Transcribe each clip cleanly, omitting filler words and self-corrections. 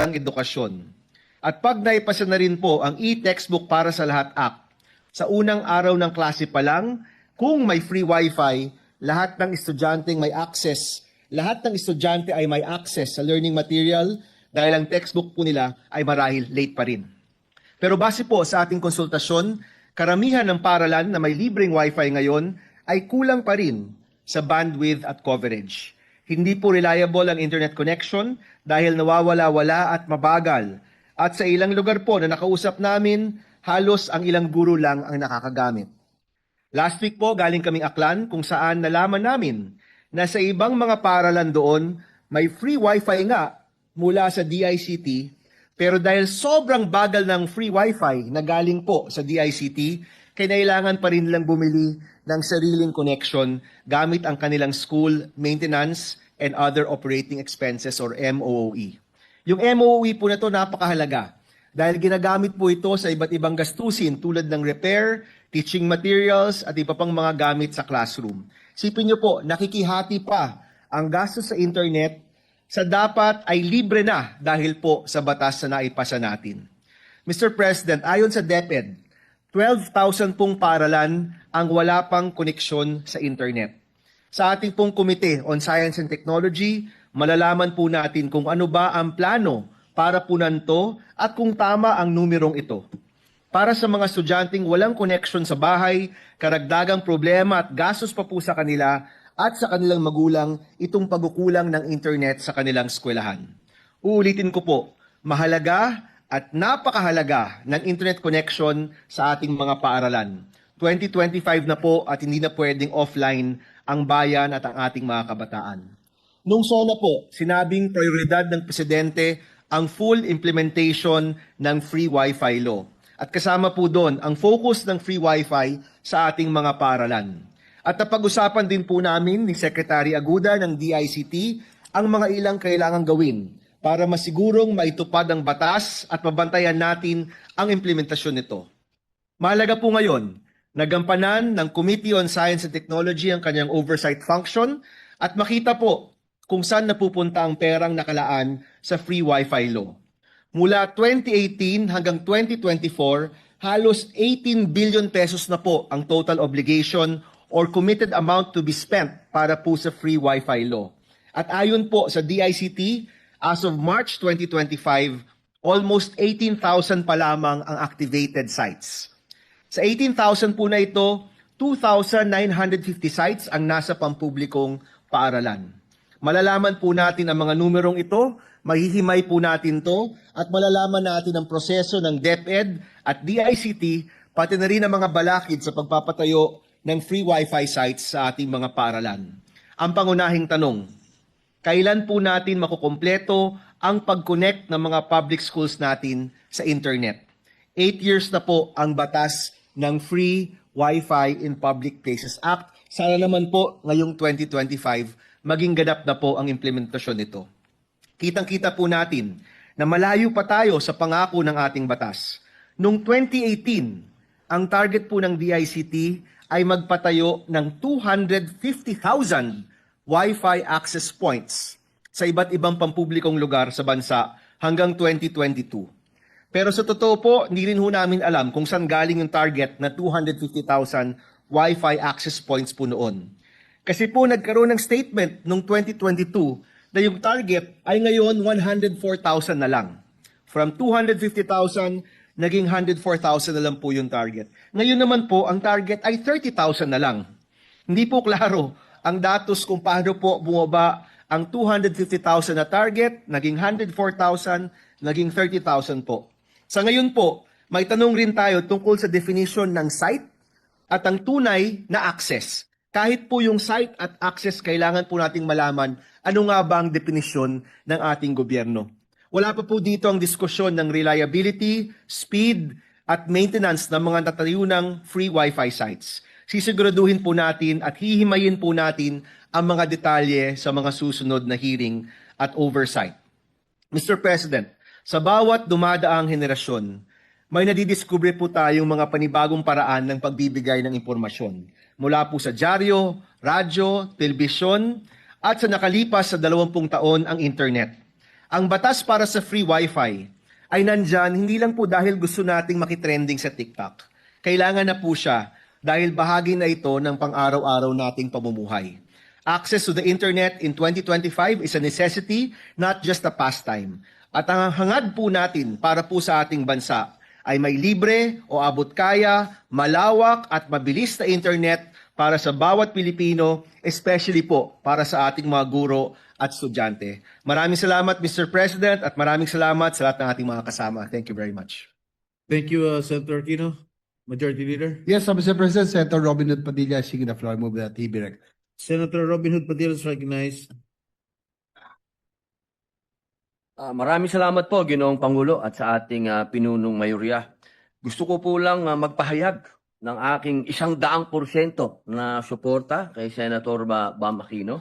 ng edukasyon. At pag naipasa na rin po ang e-textbook para sa lahat act, sa unang araw ng klase pa lang, kung may free wifi, lahat ng estudyante ay may access sa learning material dahil ang textbook po nila ay marahil late pa rin. Pero base po sa ating konsultasyon, karamihan ng paaralan na may libreng wifi ngayon ay kulang pa rin sa bandwidth at coverage. Hindi po reliable ang internet connection dahil nawawala-wala at mabagal. At sa ilang lugar po na nakausap namin, halos ang ilang guro lang ang nakakagamit. Last week po, galing kaming Aklan kung saan nalaman namin na sa ibang mga paaralan doon, may free wifi nga mula sa DICT, pero dahil sobrang bagal ng free wifi na galing po sa DICT, kailangan pa rin lang bumili ng sariling connection gamit ang kanilang school maintenance and other operating expenses or MOOE. Yung MOOE po na ito napakahalaga dahil ginagamit po ito sa iba't ibang gastusin tulad ng repair, teaching materials at iba pang mga gamit sa classroom. Sipin niyo po, nakikihati pa ang gastos sa internet sa dapat ay libre na dahil po sa batas na naipasa natin. Mr. President, ayon sa DepEd, 12,000 pong paaralan ang wala pang koneksyon sa internet. Sa ating pong Committee on Science and Technology, malalaman po natin kung ano ba ang plano para punan to at kung tama ang numerong ito. Para sa mga estudyanteng walang connection sa bahay, karagdagang problema at gastos pa po sa kanila at sa kanilang magulang itong pagkukulang ng internet sa kanilang eskwelahan. Uulitin ko po, mahalaga at napakahalaga ng internet connection sa ating mga paaralan. 2025 na po at hindi na pwedeng offline ang bayan at ang ating mga kabataan. Nung SONA po, sinabing prioridad ng Presidente ang full implementation ng Free Wi-Fi Law. At kasama po doon ang focus ng Free Wi-Fi sa ating mga paaralan. At napag-usapan din po namin ni Secretary Aguda ng DICT ang mga ilang kailangang gawin para masigurong maitupad ang batas at mabantayan natin ang implementasyon nito. Mahalaga po ngayon, nagampanan ng Committee on Science and Technology ang kanyang oversight function at makita po kung saan napupunta ang perang nakalaan sa Free Wi-Fi Law. Mula 2018 hanggang 2024, halos 18 billion pesos na po ang total obligation or committed amount to be spent para po sa Free Wi-Fi Law. At ayon po sa DICT, as of March 2025, almost 18,000 pa lamang ang activated sites. Sa 18,000 po na ito, 2,950 sites ang nasa pampublikong paaralan. Malalaman po natin ang mga numerong ito, mahihimay po natin to, at malalaman natin ang proseso ng DepEd at DICT, pati na rin ang mga balakid sa pagpapatayo ng free wifi sites sa ating mga paaralan. Ang pangunahing tanong, kailan po natin makukumpleto ang pag-connect ng mga public schools natin sa internet? 8 years na po ang batas ng Free Wi-Fi in Public Places Act. Sana naman po ngayong 2025 maging ganap na po ang implementasyon nito. Kitang-kita po natin na malayo pa tayo sa pangako ng ating batas. Noong 2018, ang target po ng DICT ay magpatayo ng 250,000 Wi-Fi access points sa iba't ibang pampublikong lugar sa bansa hanggang 2022. Pero sa totoo po, hindi rin ho namin alam kung saan galing yung target na 250,000 Wi-Fi access points po noon. Kasi po nagkaroon ng statement noong 2022 na yung target ay ngayon 104,000 na lang. From 250,000, naging 104,000 na lang po yung target. Ngayon naman po, ang target ay 30,000 na lang. Hindi po klaro ang datos kung paano po bumaba ang 250,000 na target, naging 104,000, naging 30,000 po. Sa ngayon po, may tanong rin tayo tungkol sa definition ng site at ang tunay na access. Kahit po yung site at access, kailangan po nating malaman ano nga ba ang definisyon ng ating gobyerno. Wala pa po dito ang diskusyon ng reliability, speed, at maintenance ng mga natayunang free Wi-Fi sites. Sisiguraduhin po natin at hihimayin po natin ang mga detalye sa mga susunod na hearing at oversight. Mr. President, sa bawat dumadaang henerasyon, may nadidiskubre po tayong mga panibagong paraan ng pagbibigay ng impormasyon. Mula po sa dyaryo, radyo, telebisyon, at sa nakalipas sa 20 taon ang internet. Ang batas para sa free wifi ay nandyan hindi lang po dahil gusto nating makitrending sa TikTok. Kailangan na po siya dahil bahagi na ito ng pang-araw-araw nating pamumuhay. Access to the internet in 2025 is a necessity, not just a pastime. At ang hangad po natin para po sa ating bansa ay may libre o abot kaya, malawak at mabilis na internet para sa bawat Pilipino, especially po para sa ating mga guro at estudyante. Maraming salamat, Mr. President, at maraming salamat sa lahat ng ating mga kasama. Thank you very much. Thank you, Senator Aquino. Majority Leader. Yes, Mr. President, Senator Robin Hood Padilla is seeking the floor. Move that he be recognized. Senator Robin Hood Padilla is recognized. Maraming salamat po, Ginoong Pangulo, at sa ating pinunong mayorya. Gusto ko po lang magpahayag ng aking 100% na suporta kay Senator Bam Aquino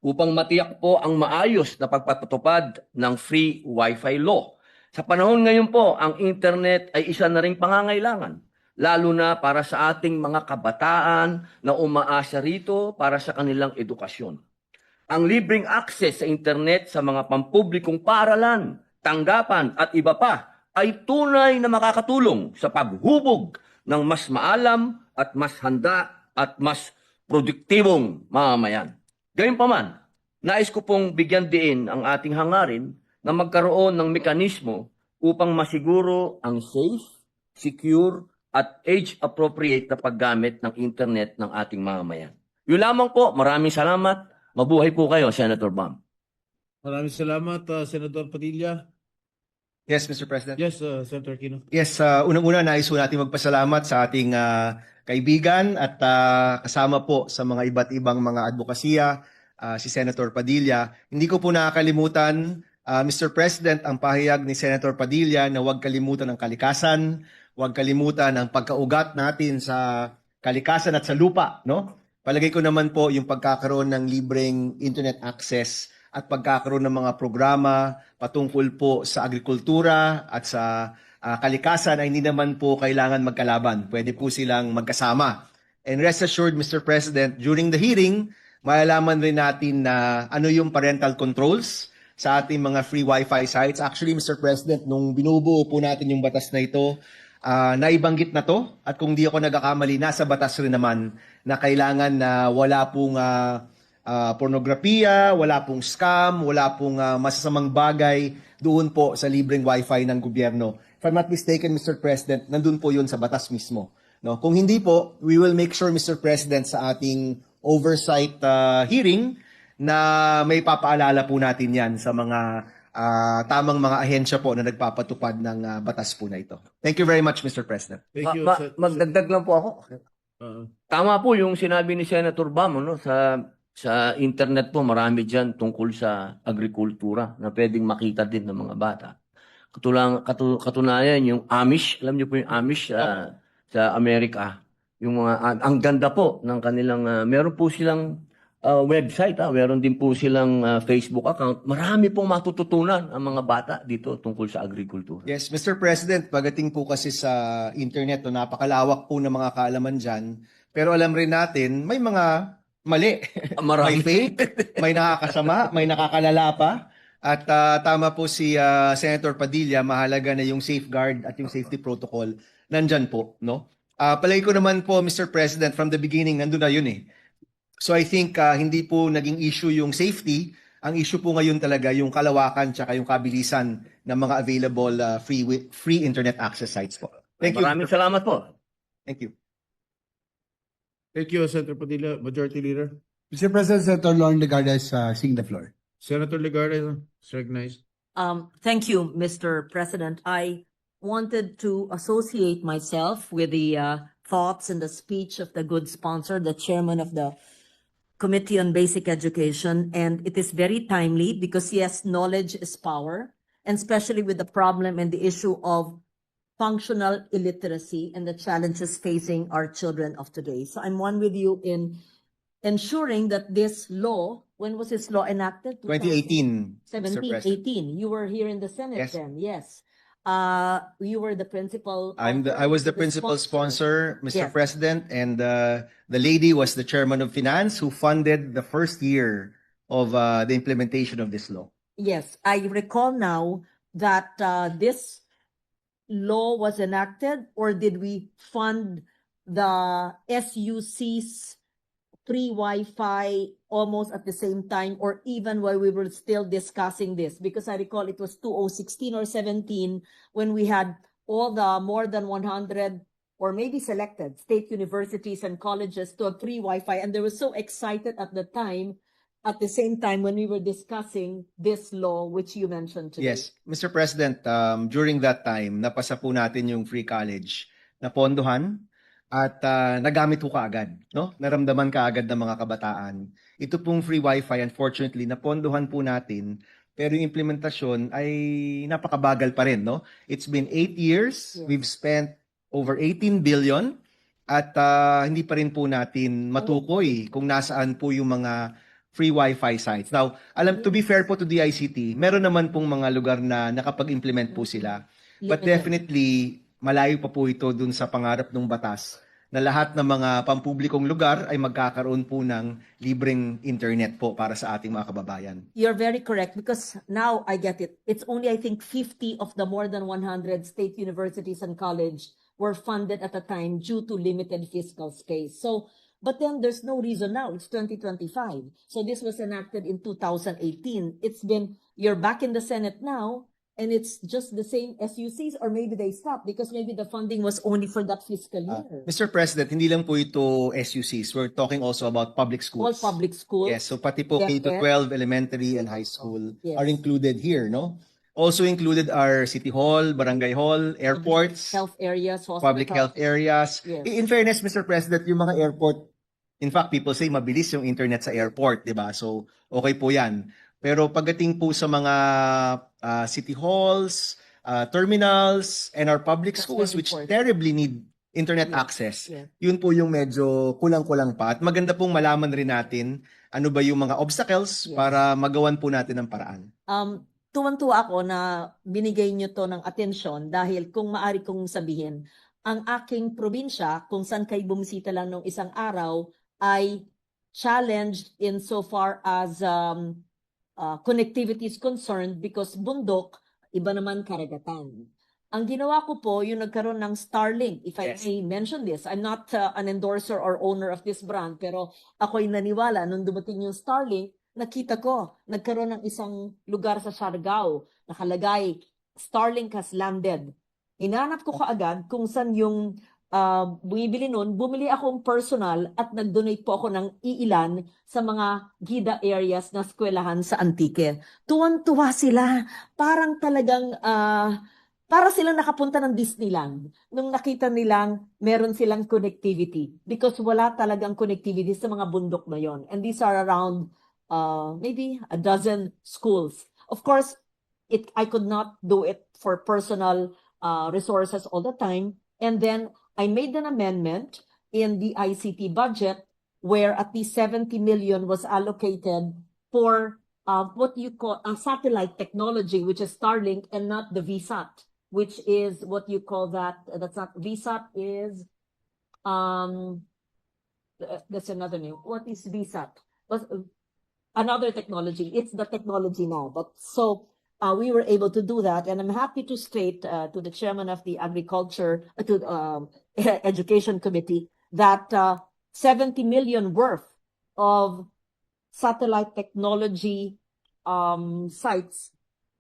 upang matiyak po ang maayos na pagpapatupad ng free wifi law. Sa panahon ngayon po, ang internet ay isa na ring pangangailangan, lalo na para sa ating mga kabataan na umaasa rito para sa kanilang edukasyon. Ang libreng access sa internet sa mga pampublikong paaralan, tanggapan at iba pa ay tunay na makakatulong sa paghubog ng mas maalam at mas handa at mas produktibong mamamayan. Gayunpaman, nais ko pong bigyan diin ang ating hangarin na magkaroon ng mekanismo upang masiguro ang safe, secure at age-appropriate na paggamit ng internet ng ating mamamayan. Yun lamang po, maraming salamat. Mabuhay po kayo, Senator Bam. Maraming salamat, Senator Padilla. Yes, Mr. President. Yes, Senator Aquino. Yes, unang-una nais po natin magpasalamat sa ating kaibigan at kasama po sa mga iba't ibang mga advokasya, si Senator Padilla. Hindi ko po nakakalimutan, Mr. President, ang pahayag ni Senator Padilla na huwag kalimutan ang kalikasan, huwag kalimutan ang pagkaugat natin sa kalikasan at sa lupa, no? Palagay ko naman po yung pagkakaroon ng libreng internet access at pagkakaroon ng mga programa patungkol po sa agrikultura at sa kalikasan ay hindi naman po kailangan magkalaban. Pwede po silang magkasama. And rest assured, Mr. President, during the hearing, malalaman rin natin na ano yung parental controls sa ating mga free wifi sites. Actually, Mr. President, nung binubuo po natin yung batas na ito, naibanggit na to at kung di ako nagkakamali, nasa batas rin naman na kailangan na wala pong pornografiya, wala pong scam, wala pong masasamang bagay doon po sa libreng wifi ng gobyerno. If I'm not mistaken, Mr. President, nandun po yun sa batas mismo. No? Kung hindi po, we will make sure, Mr. President, sa ating oversight hearing na may papaalala po natin yan sa mga tamang mga ahensya po na nagpapatupad ng batas po na ito. Thank you very much, Mr. President. Thank you. Magdagdag lang po ako. Tama po yung sinabi ni Senator Bam, no? Sa internet po, marami dyan tungkol sa agrikultura na pwedeng makita din ng mga bata. Katunayan, yung Amish, alam niyo po yung Amish sa Amerika, yung mga, ang ganda po ng kanilang, meron po silang website, meron din po silang Facebook account. Marami pong matututunan ang mga bata dito tungkol sa agrikultura. Yes, Mr. President, pagdating po kasi sa internet, napakalawak po ng mga kaalaman dyan. Pero alam rin natin, may mga mali. May Marami. fake, may nakakasama, may nakakalala pa. At tama po si Senator Padilla, mahalaga na yung safeguard at yung safety protocol nandyan po. No? Palagi ko naman po, Mr. President, from the beginning, nandun na yun eh. So I think hindi po naging issue yung safety. Ang issue po ngayon talaga yung kalawakan tsaka yung kabilisan ng mga available free internet access sites po. Thank you. Maraming salamat po. Thank you. Thank you, Senator Padilla. Majority Leader. Mr. President, Senator Lauren Legarda is seeking the floor. Senator Legarda is recognized. Thank you, Mr. President. I wanted to associate myself with the thoughts and the speech of the good sponsor, the chairman of the Committee on Basic Education, and it is very timely because yes, knowledge is power, and especially with the problem and the issue of functional illiteracy and the challenges facing our children of today. So I'm one with you in ensuring that this law, when was this law enacted? 2018, Mr. 17, President. 18. You were here in the Senate Yes. then, yes. You were the principal. I was the principal sponsor, Mr. President, and the lady was the chairman of finance who funded the first year of the implementation of this law. Yes, I recall now that this law was enacted, or did we fund the SUC's free Wi-Fi almost at the same time, or even while we were still discussing this? Because I recall it was 2016 or 17 when we had all the more than 100 or maybe selected state universities and colleges to have free Wi-Fi, and they were so excited at the time. At the same time, when we were discussing this law, which you mentioned today. Yes, Mr. President, during that time, napasa po natin yung free college na pondohan at nagamit po kaagad, no? Naramdaman kaagad ng mga kabataan. Ito pong free wifi, unfortunately, napondohan po natin, pero yung implementasyon ay napakabagal pa rin, no? It's been 8 years, Yes. we've spent over 18 billion, at hindi pa rin po natin matukoy kung nasaan po yung mga free wifi sites. Now, to be fair po to DICT, meron naman pong mga lugar na nakapag-implement po sila. But Limited. definitely, malayo pa po ito dun sa pangarap ng batas na lahat ng mga pampublikong lugar ay magkakaroon po ng libreng internet po para sa ating mga kababayan. You're very correct, because now I get it. It's only, I think, 50 of the more than 100 state universities and college were funded at the time due to limited fiscal space. So, but then there's no reason now. It's 2025. So this was enacted in 2018. You're back in the Senate now, and it's just the same SUCs, or maybe they stopped because maybe the funding was only for that fiscal year. Mr. President, hindi lang po ito SUCs. We're talking also about public All schools. public schools. Yes, so pati po Yes, K-12, elementary, and high school Yes. are included here, no? Also included are City Hall, Barangay Hall, airports, Health areas, hospitals. public health areas. Yes. In fairness, Mr. President, yung mga airport, in fact, people say mabilis yung internet sa airport, di ba? So, okay po yan. Pero pagdating po sa mga city halls, terminals, and our public That's schools, very which important. terribly need internet Yes, access, yes. yun po yung medyo kulang-kulang pa. At maganda pong malaman rin natin ano ba yung mga obstacles Yes. para magawan po natin ng paraan. Tuwang-tuwa ako na binigay niyo to ng atensyon, dahil kung maari kong sabihin, ang aking probinsya, kung saan kayo bumisita lang ng isang araw, ay challenged in so far as connectivity is concerned, because bundok, iba naman karagatan. Ang ginawa ko po, yung nagkaroon ng Starlink. If I Yes. may mention this, I'm not an endorser or owner of this brand, pero ako'y naniwala nung dumating yung Starlink, nakita ko, nagkaroon ng isang lugar sa Siargao, nakalagay, Starlink has landed. Hinanap ko kaagad kung saan yung bumibili nun, bumili akong personal at nag-donate po ako ng iilan sa mga gida areas na eskwelahan sa Antique. Tuwang-tuwa sila, parang talagang para silang nakapunta ng Disneyland nung nakita nilang meron silang connectivity, because wala talagang connectivity sa mga bundok na yon. And these are around maybe a dozen schools. Of course, I could not do it for personal resources all the time. And then I made an amendment in the ICT budget where at least 70 million was allocated for what you call satellite technology, which is Starlink, and not the VSAT, which is what you call that. That's not VSAT is that's another name. What is VSAT? Another technology. It's the technology now. But so we were able to do that, and I'm happy to state to the chairman of the agriculture, education committee, that 70 million worth of satellite technology sites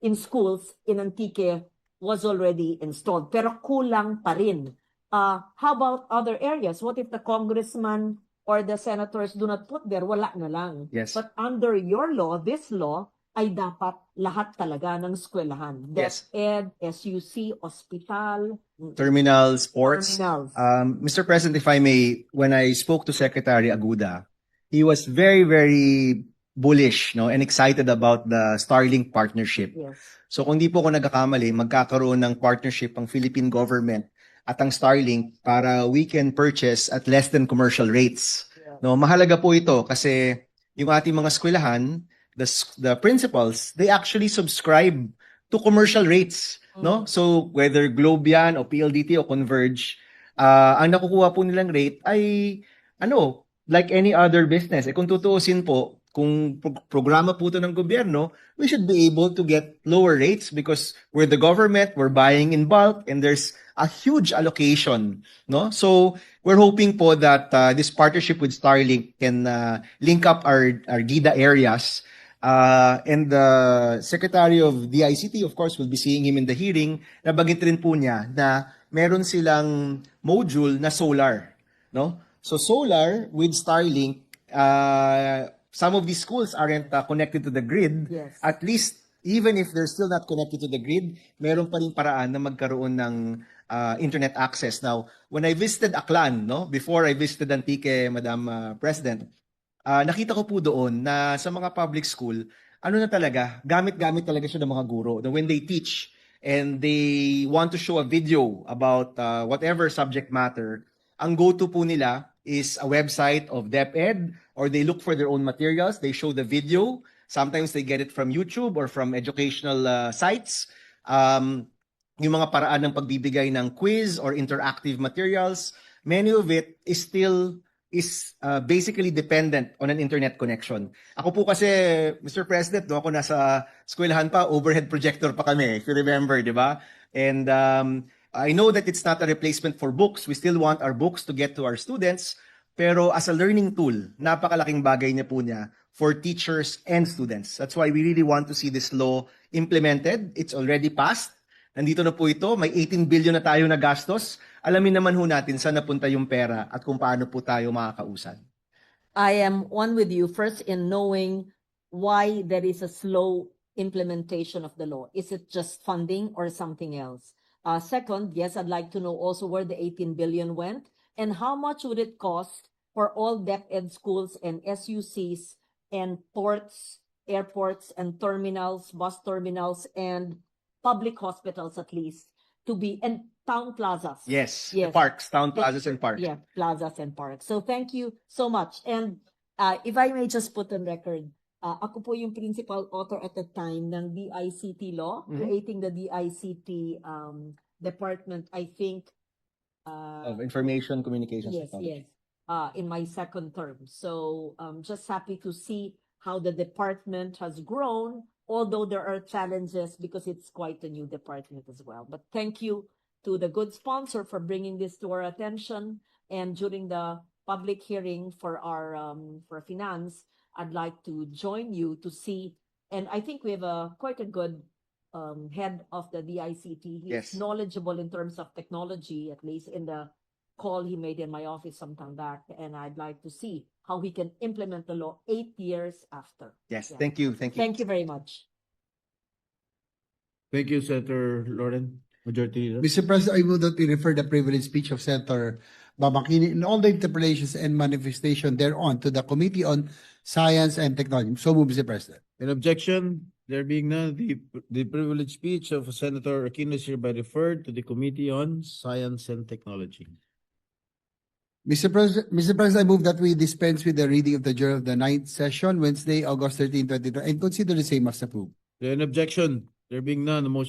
in schools in Antique was already installed. Pero kulang pa rin. How about other areas? What if the congressman or the senators do not put there? Wala na lang. Yes. But under your law, this law, ay dapat lahat talaga ng eskwelahan. Yes. DepEd, SUC, hospital, Terminals, ports. terminals. Mr. President, if I may, when I spoke to Secretary Aguda, he was very, very bullish, no, and excited about the Starlink partnership. Yes. So kung di po ako nagkakamali, magkakaroon ng partnership ang Philippine government at ang Starlink para we can purchase at less than commercial rates. Yeah. No, mahalaga po ito kasi yung ating mga eskwelahan, the principals, they actually subscribe to commercial rates, no? So whether Globe yan o PLDT o Converge, ang nakukuha po nilang rate ay like any other business. Kung tutuusin po, kung programa po ito ng gobyerno, we should be able to get lower rates because we're the government, we're buying in bulk, and there's a huge allocation, no? So we're hoping po that this partnership with Starlink can link up our GIDA areas. And the Secretary of DICT, of course, will be seeing him in the hearing. Nabanggit rin po niya na meron silang module na solar, no? So solar with Starlink, some of these schools aren't connected to the grid. Yes. At least, even if they're still not connected to the grid, meron pa rin paraan na magkaroon ng internet access. Now, when I visited Aklan, no, before I visited Antique, Madam President, nakita ko po doon na sa mga public school, ano na talaga, gamit-gamit talaga siya ng mga guro. Now, when they teach and they want to show a video about whatever subject matter, ang go-to po nila is a website of DepEd, or they look for their own materials, they show the video, sometimes they get it from YouTube or from educational sites. Yung mga paraan ng pagbibigay ng quiz or interactive materials, many of it is still basically dependent on an internet connection. Ako po kasi, Mr. President, no, ako nasa eskwelahan pa, overhead projector pa kami, if you remember, di ba? And I know that it's not a replacement for books. We still want our books to get to our students. Pero as a learning tool, napakalaking bagay niya po niya for teachers and students. That's why we really want to see this law implemented. It's already passed. Nandito na po ito. May 18 billion na tayo na gastos. Alamin naman ho natin saan napunta yung pera at kung paano po tayo makakausad. I am one with you first in knowing why there is a slow implementation of the law. Is it just funding or something else? Second, yes, I'd like to know also where the 18 billion went and how much would it cost for all DepEd schools and SUCs and ports, airports and terminals, bus terminals and public hospitals at least to be, and town plazas. Yes, Yes. parks, town plazas and parks. Yeah, plazas and parks. So thank you so much. And if I may just put on record, ako po yung principal author at the time ng DICT law, creating the DICT department, I think. Of information communications Yes, technology. yes. In my second term. So just happy to see how the department has grown, although there are challenges because it's quite a new department as well. But thank you to the good sponsor for bringing this to our attention. And during the public hearing for our for finance, I'd like to join you to see, and I think we have quite a good head of the DICT. He's Yes. knowledgeable in terms of technology, at least in the call he made in my office some time back. And I'd like to see how he can implement the law 8 years after. Yes, Yeah. thank you, thank you. Thank you very much. Thank you, Senator Lauren, Majority Leader. Mr. President, I move that we refer the privileged speech of Senator Babakini and all the interpellations and manifestation thereon to the Committee on Science and Technology. So move, Mr. President. In objection, there being none, the privileged speech of Senator Aquino is hereby referred to the Committee on Science and Technology. Mr. President, I move that we dispense with the reading of the Journal of the 9th session, Wednesday, August 13, 2020, and consider the same as approved. In objection, there being none, the motion